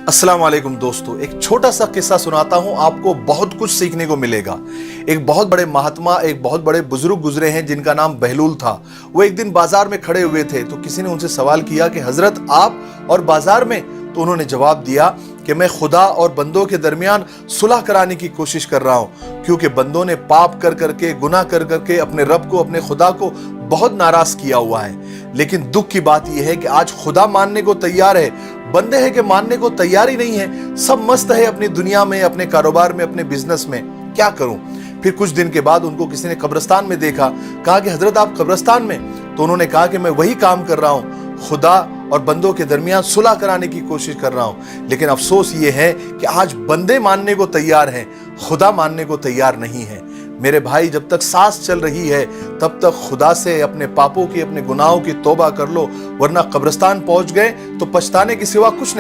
अस्सलाम वालेकुम दोस्तों, एक छोटा सा किस्सा सुनाता हूं, आपको बहुत कुछ सीखने को मिलेगा। एक बहुत बड़े महात्मा, एक बहुत बड़े बुजुर्ग गुजरे हैं जिनका नाम बहलूल था। वो एक दिन बाजार में खड़े हुए थे तो किसी ने उनसे सवाल किया कि हजरत आप और बाजार में? तो उन्होंने जवाब दिया कि मैं खुदा और बंदों के दरमियान सुलह कराने की कोशिश कर रहा हूं, क्योंकि बंदों ने पाप कर करके, गुनाह कर करके अपने रब को, अपने खुदा को बहुत नाराज किया हुआ है। लेकिन दुख की बात यह है कि आज खुदा मानने को तैयार है, बंदे हैं कि मानने को तैयार ही नहीं है। सब मस्त है अपनी दुनिया में, अपने कारोबार में, अपने बिजनेस में। क्या करूं? फिर कुछ दिन के बाद उनको किसी ने कब्रिस्तान में देखा। कहा कि हजरत आप कब्रिस्तान में? तो उन्होंने कहा कि मैं वही काम कर रहा हूं, खुदा और बंदों के दरमियान सुलह कराने की कोशिश कर रहा हूं। लेकिन अफसोस ये है कि आज बंदे मानने को तैयार हैं, खुदा मानने को तैयार नहीं है। मेरे भाई, जब तक सांस चल रही है तब तक खुदा से अपने पापों की, अपने गुनाहों की तौबा कर लो, वरना कब्रिस्तान पहुंच गए तो पछताने के सिवा कुछ नहीं।